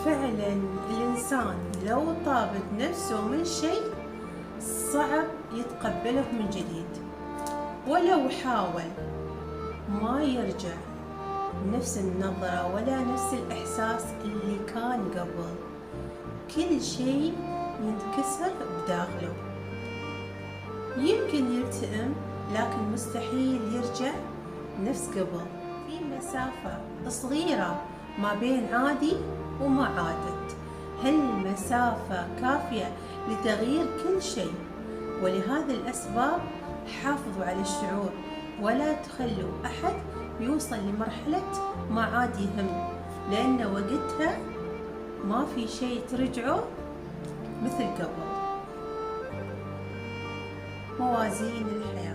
فعلا الإنسان لو طابت نفسه من شيء صعب يتقبله من جديد، ولو حاول ما يرجع نفس النظرة ولا نفس الإحساس اللي كان قبل. كل شيء ينكسر بداخله. يمكن يلتئم لكن مستحيل يرجع نفس قبل. في مسافة صغيرة ما بين عادي وما عادت. هالمسافة كافية لتغيير كل شيء، ولهذه الأسباب حافظوا على الشعور ولا تخلوا أحد يوصل لمرحلة ما عاد يهم، لأن وقتها ما في شيء ترجعه مثل قبل. موازين الحياة.